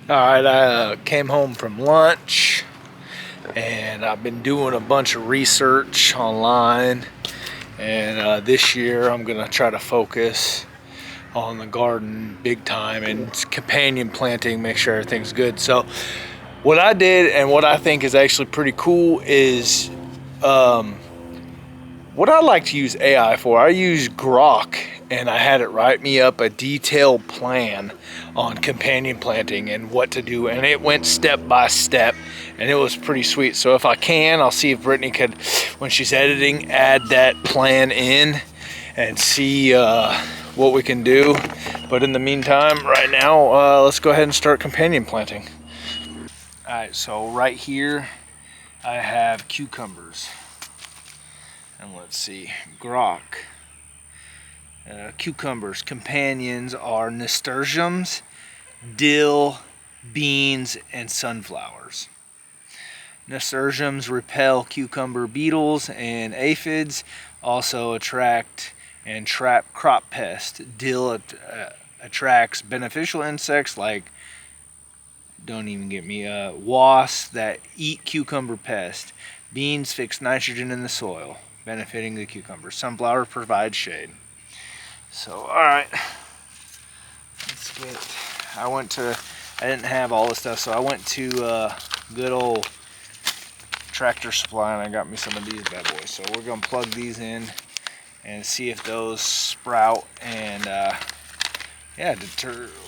Alright, I came home from lunch and I've been doing a bunch of research online, and this year I'm gonna try to focus on the garden big time and companion planting, make sure everything's good. So what I did and what I think is actually pretty cool is what I like to use AI for. I use Grok, and I had it write me up a detailed plan on companion planting and what to do, and it went step by step, and it was pretty sweet. So if I can, I'll see if Brittany could, when she's editing, add that plan in and see what we can do. But in the meantime, right now, let's go ahead and start companion planting. All right, so right here I have cucumbers. And let's see, Grok. Cucumbers. Companions are nasturtiums, dill, beans, and sunflowers. Nasturtiums repel cucumber beetles and aphids, also attract and trap crop pests. Dill attracts beneficial insects like, don't even get me, wasps that eat cucumber pests. Beans fix nitrogen in the soil, benefiting the cucumber. Sunflower provides shade. So, alright, let's get, I didn't have all this stuff, so I went to good old Tractor Supply and I got me some of these bad boys. So we're going to plug these in and see if those sprout, and yeah,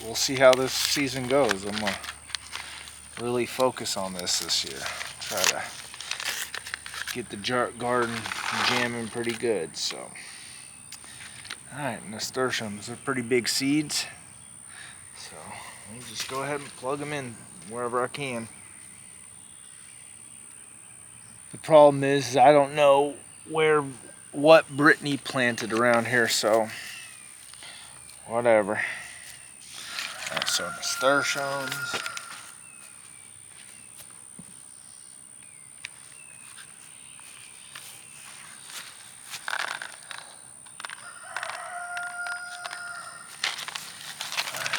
we'll see how this season goes. I'm going to really focus on this year. Try to get the garden jamming pretty good. So, alright, nasturtiums are pretty big seeds, so let me just go ahead and plug them in wherever I can. The problem is I don't know what Brittany planted around here, so whatever. Alright, so nasturtiums.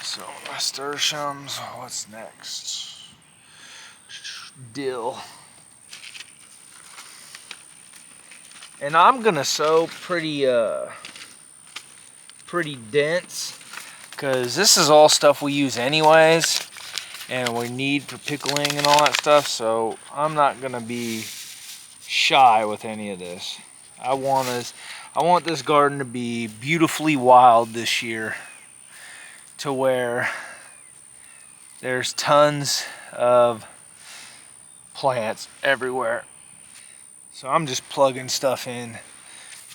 So nasturtiums, what's next? Dill. And I'm gonna sow pretty dense, because this is all stuff we use anyways and we need for pickling and all that stuff, so I'm not gonna be shy with any of this. I want this garden to be beautifully wild this year, to where there's tons of plants everywhere. So I'm just plugging stuff in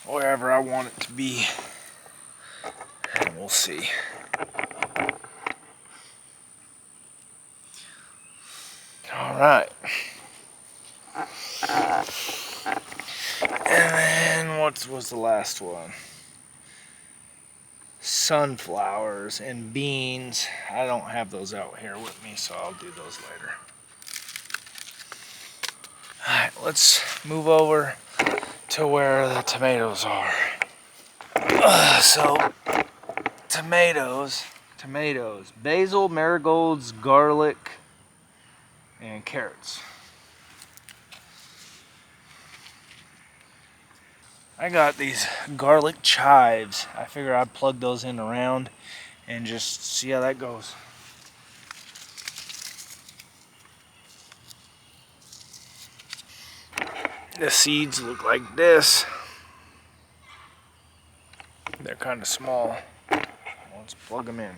wherever I want it to be, and we'll see. All right. And then what was the last one? Sunflowers and beans. I don't have those out here with me, so I'll do those later. Alright, let's move over to where the tomatoes are. So, tomatoes, basil, marigolds, garlic, and carrots. I got these garlic chives. I figure I'd plug those in around and just see how that goes. The seeds look like this. They're kind of small. Let's plug them in.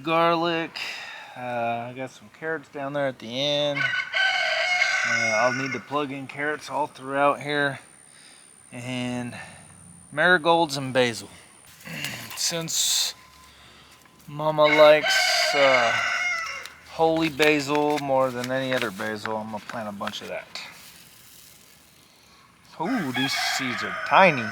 Garlic. I got some carrots down there at the end. I'll need to plug in carrots all throughout here, and Marigolds and basil. Since Mama likes holy basil more than any other basil, I'm gonna plant a bunch of that. Ooh, these seeds are tiny.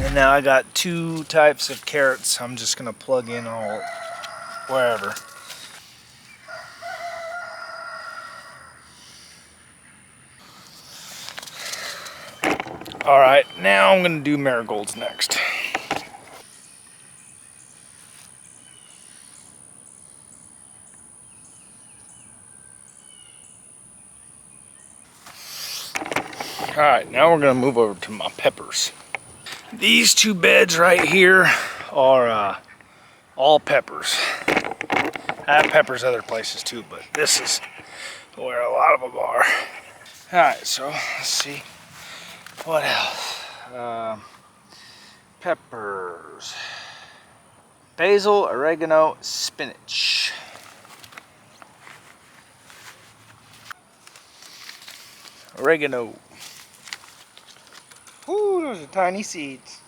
And now I got two types of carrots. I'm just gonna plug in all wherever. All right, now I'm gonna do marigolds next. All right, now we're gonna move over to my peppers. These two beds right here are all peppers. I have peppers other places too, but this is where a lot of them are. All right, so let's see what else. Peppers, basil, oregano, spinach. Oregano. Ooh, those are tiny seeds.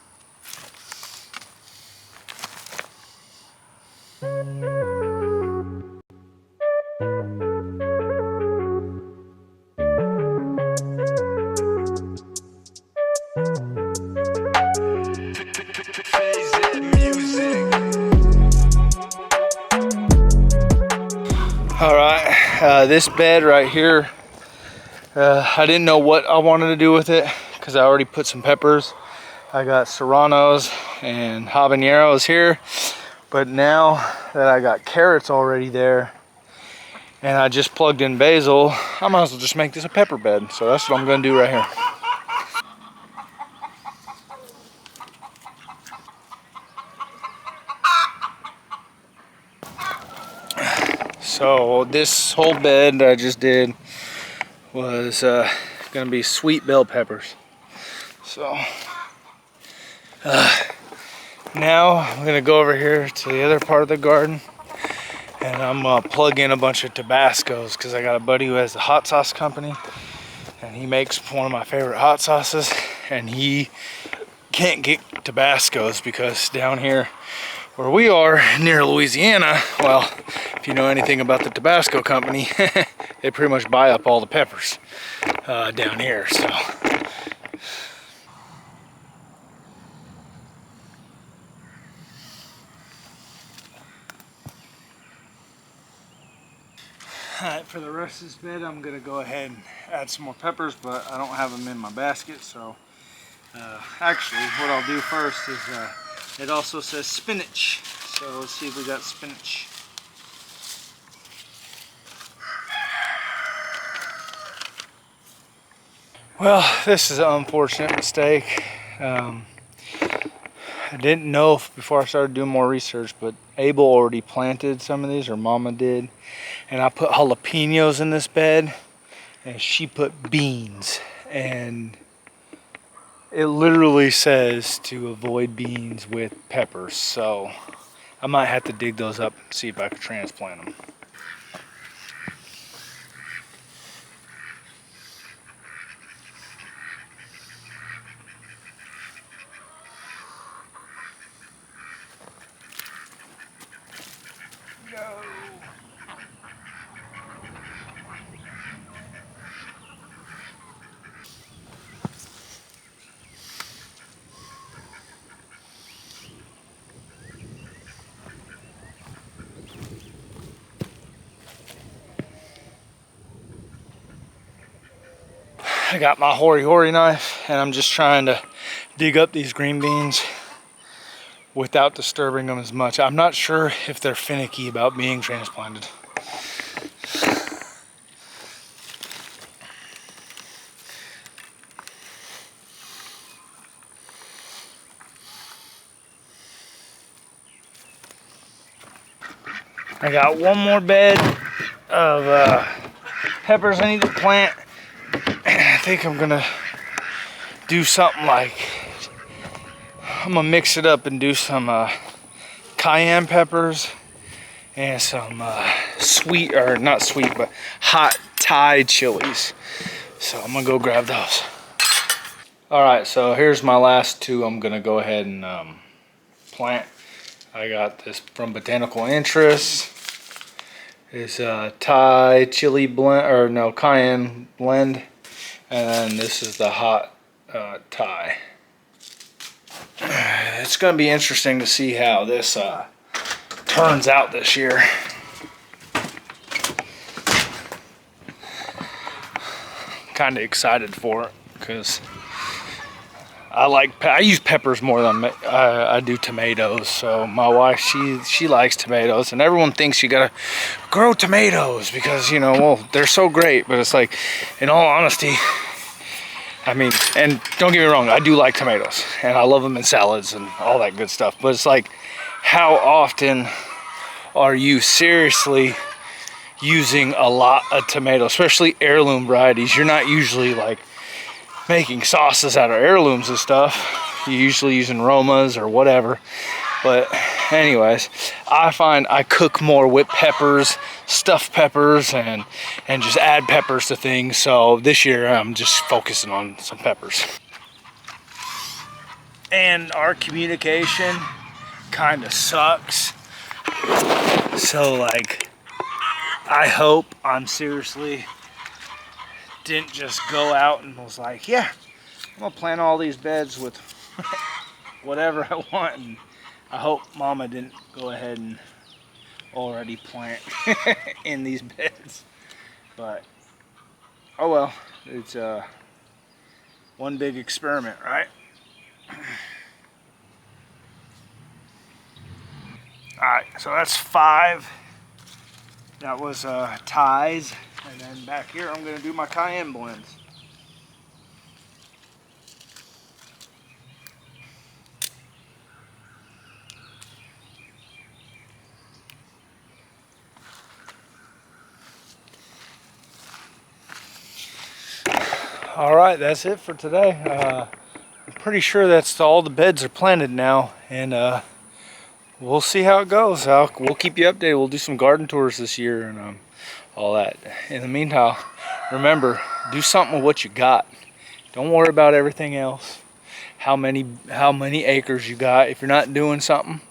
All right, this bed right here, I didn't know what I wanted to do with it because I already put some peppers. I got serranos and habaneros here, but now that I got carrots already there and I just plugged in basil, I might as well just make this a pepper bed. So that's what I'm gonna do right here. So this whole bed that I just did was gonna be sweet bell peppers. So now I'm gonna go over here to the other part of the garden and I'm gonna plug in a bunch of Tabascos because I got a buddy who has a hot sauce company and he makes one of my favorite hot sauces, and he can't get Tabascos because down here where we are near Louisiana, well, if you know anything about the Tabasco company, they pretty much buy up all the peppers down here. So alright, for the rest of this bed I'm gonna go ahead and add some more peppers, but I don't have them in my basket. So actually what I'll do first is it also says spinach, so let's see if we got spinach. Well, this is an unfortunate mistake. I didn't know before I started doing more research, but Abel already planted some of these, or Mama did. And I put jalapenos in this bed, and she put beans. And it literally says to avoid beans with peppers. So I might have to dig those up and see if I can transplant them. I got my hori knife and I'm just trying to dig up these green beans without disturbing them as much. I'm not sure if they're finicky about being transplanted. I got one more bed of peppers I need to plant. I think I'm gonna do something like, I'm gonna mix it up and do some cayenne peppers and some sweet, or not sweet, but hot Thai chilies. So I'm gonna go grab those. All right, so here's my last two I'm gonna go ahead and plant. I got this from Botanical Interests. It's Thai chili blend, or no, cayenne blend. And then this is the hot Thai. It's gonna be interesting to see how this turns out this year. Kind of excited for it because I use peppers more than I do tomatoes. So my wife, she likes tomatoes, and everyone thinks you gotta grow tomatoes because, you know, well, they're so great. But it's like, in all honesty, I mean, and don't get me wrong, I do like tomatoes and I love them in salads and all that good stuff. But it's like, how often are you seriously using a lot of tomatoes, especially heirloom varieties? You're not usually like making sauces out of heirlooms and stuff. You're usually using Romas or whatever. But anyways, I find I cook more with peppers, stuffed peppers, and just add peppers to things. So this year I'm just focusing on some peppers. And our communication kind of sucks. So like, I hope I'm seriously didn't just go out and was like, yeah, I'm gonna plant all these beds with whatever I want. And I hope Mama didn't go ahead and already plant in these beds. But oh well, it's one big experiment, right? Alright, so that's 5. That was Thais. And then back here I'm going to do my cayenne blends. Alright, that's it for today. I'm pretty sure that's all the beds are planted now, and we'll see how it goes. We'll keep you updated. We'll do some garden tours this year and all that. In the meantime, remember, do something with what you got. Don't worry about everything else. How many acres you got. If you're not doing something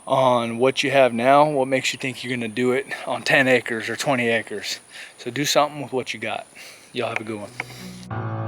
on what you have now, what makes you think you're gonna do it on 10 acres or 20 acres? So do something with what you got. Y'all have a good one.